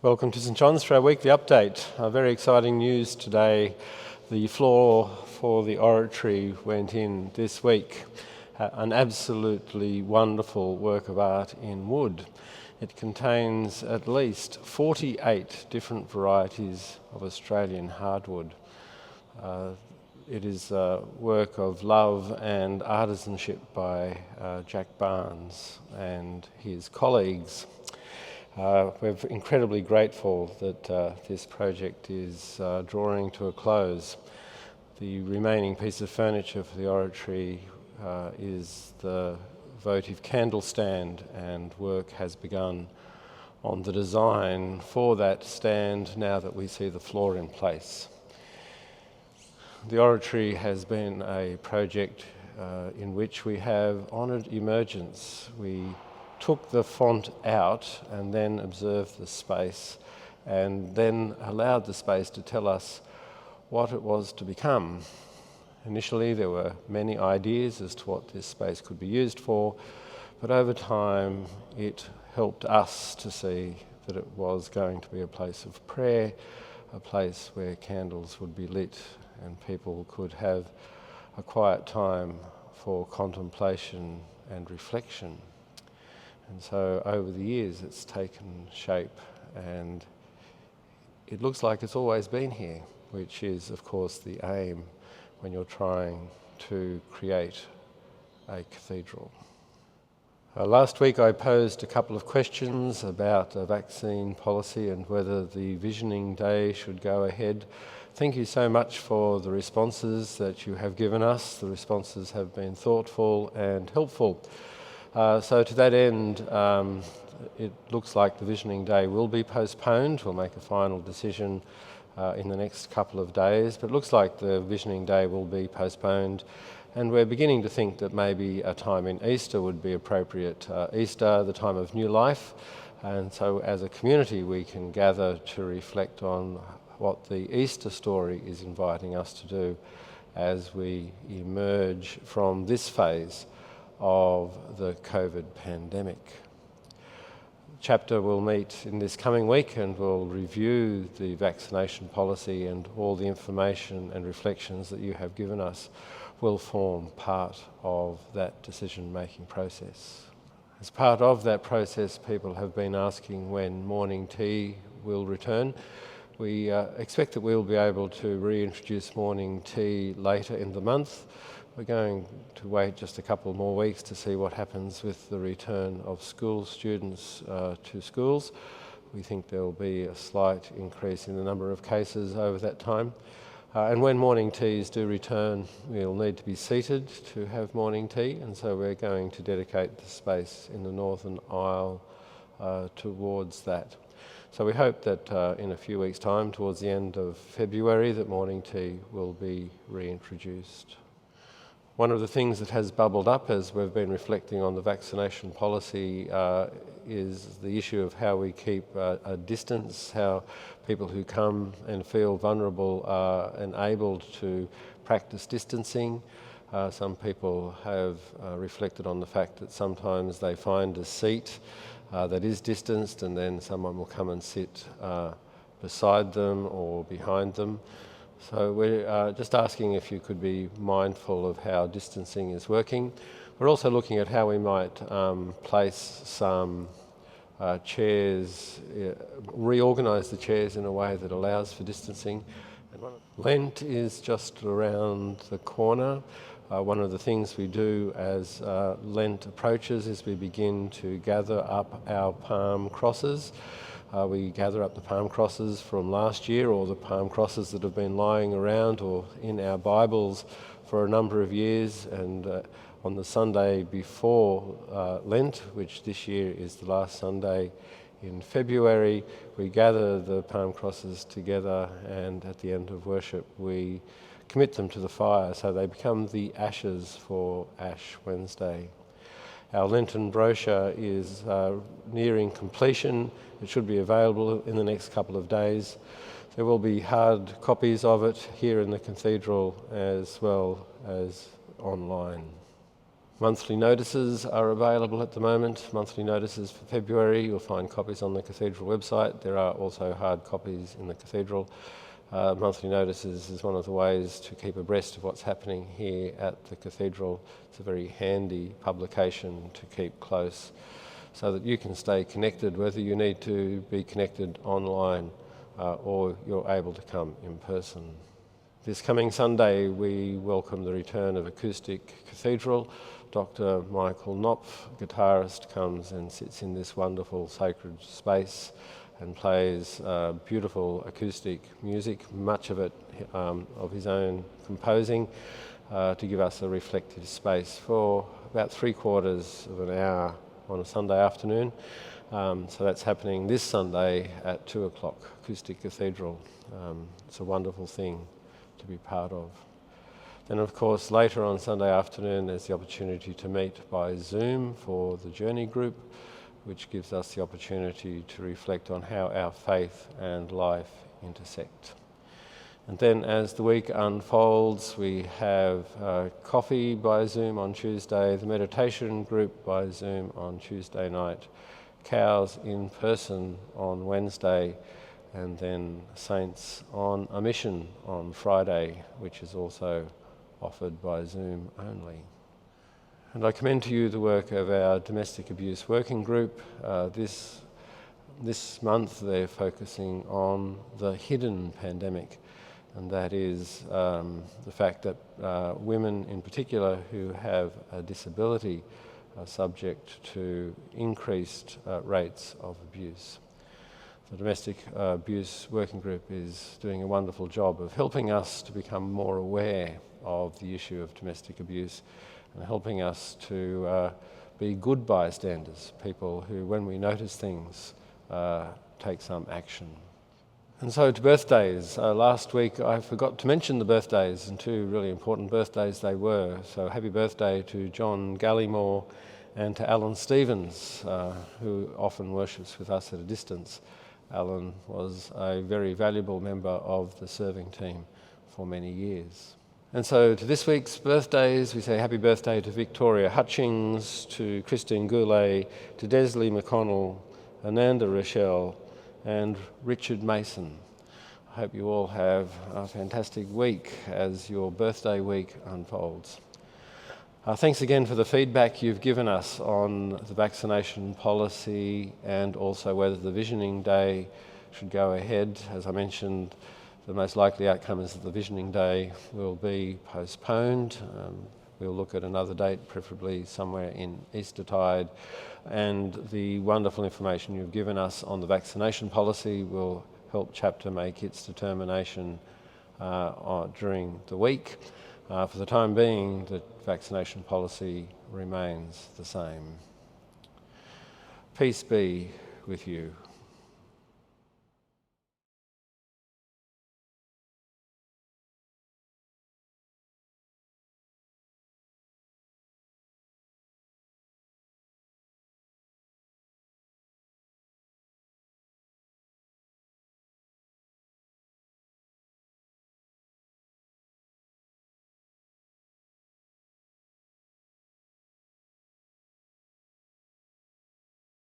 Welcome to St John's for our weekly update. Very exciting news today. The floor for the oratory went in this week. An absolutely wonderful work of art in wood. It contains at least 48 different varieties of Australian hardwood. It is a work of love and artisanship by Jack Barnes and his colleagues. We're incredibly grateful that this project is drawing to a close. The remaining piece of furniture for the oratory is the votive candle stand, and work has begun on the design for that stand now that we see the floor in place. The oratory has been a project in which we have honoured emergence. We took the font out and then observed the space and then allowed the space to tell us what it was to become. Initially there were many ideas as to what this space could be used for, but over time it helped us to see that it was going to be a place of prayer, a place where candles would be lit and people could have a quiet time for contemplation and reflection. And so over the years it's taken shape, and it looks like it's always been here, which is of course the aim when you're trying to create a cathedral. Last week I posed a couple of questions about vaccine policy and whether the Visioning Day should go ahead. Thank you so much for the responses that you have given us. The responses have been thoughtful and helpful. So to that end, it looks like the Visioning Day will be postponed. We'll make a final decision in the next couple of days, but it looks like the Visioning Day will be postponed, and we're beginning to think that maybe a time in Easter would be appropriate. Easter, the time of new life, and so as a community we can gather to reflect on what the Easter story is inviting us to do as we emerge from this phase of the COVID pandemic. The chapter will meet in this coming week and will review the vaccination policy, and all the information and reflections that you have given us will form part of that decision-making process. As part of that process, people have been asking when morning tea will return. We expect that we'll be able to reintroduce morning tea later in the month. We're going to wait just a couple more weeks to see what happens with the return of school students to schools. We think there will be a slight increase in the number of cases over that time. And when morning teas do return, we'll need to be seated to have morning tea, and so we're going to dedicate the space in the northern aisle towards that. So we hope that in a few weeks' time, towards the end of February, that morning tea will be reintroduced. One of the things that has bubbled up as we've been reflecting on the vaccination policy is the issue of how we keep a distance, how people who come and feel vulnerable are enabled to practice distancing. Some people have reflected on the fact that sometimes they find a seat that is distanced and then someone will come and sit beside them or behind them. So we're just asking if you could be mindful of how distancing is working. We're also looking at how we might place some chairs, reorganise the chairs in a way that allows for distancing. Lent is just around the corner. One of the things we do as Lent approaches is we begin to gather up our palm crosses. We gather up the palm crosses from last year, or the palm crosses that have been lying around or in our Bibles for a number of years, and on the Sunday before Lent, which this year is the last Sunday in February, we gather the palm crosses together, and at the end of worship we commit them to the fire, so they become the ashes for Ash Wednesday. Our Lenten brochure is nearing completion. It should be available in the next couple of days. There will be hard copies of it here in the cathedral as well as online. Monthly notices are available at the moment. Monthly notices for February, you'll find copies on the Cathedral website. There are also hard copies in the Cathedral. Monthly notices is one of the ways to keep abreast of what's happening here at the Cathedral. It's a very handy publication to keep close so that you can stay connected, whether you need to be connected online or you're able to come in person. This coming Sunday, we welcome the return of Acoustic Cathedral. Dr. Michael Knopf, guitarist, comes and sits in this wonderful sacred space and plays beautiful acoustic music, much of it of his own composing, to give us a reflective space for about 3/4 of an hour on a Sunday afternoon. So that's happening this Sunday at 2 o'clock, Acoustic Cathedral. It's a wonderful thing to be part of. Then, of course, later on Sunday afternoon, there's the opportunity to meet by Zoom for the Journey Group, which gives us the opportunity to reflect on how our faith and life intersect. And then as the week unfolds, we have coffee by Zoom on Tuesday, the meditation group by Zoom on Tuesday night, cows in person on Wednesday, and then Saints on a Mission on Friday, which is also offered by Zoom only. And I commend to you the work of our Domestic Abuse Working Group. This month they're focusing on the hidden pandemic, and that is the fact that women in particular who have a disability are subject to increased rates of abuse. The Domestic Abuse Working Group is doing a wonderful job of helping us to become more aware of the issue of domestic abuse and helping us to be good bystanders, people who, when we notice things, take some action. And so to birthdays. Last week I forgot to mention the birthdays, and 2 really important birthdays they were. So happy birthday to John Gallimore and to Alan Stevens, who often worships with us at a distance. Alan was a very valuable member of the serving team for many years. And so to this week's birthdays, we say happy birthday to Victoria Hutchings, to Christine Goulet, to Desley McConnell, Ananda Rochelle, and Richard Mason. I hope you all have a fantastic week as your birthday week unfolds. Thanks again for the feedback you've given us on the vaccination policy and also whether the Visioning Day should go ahead. As I mentioned, the most likely outcome is that the Visioning Day will be postponed. We'll look at another date, preferably somewhere in Eastertide. And the wonderful information you've given us on the vaccination policy will help Chapter make its determination during the week. For the time being, the vaccination policy remains the same. Peace be with you.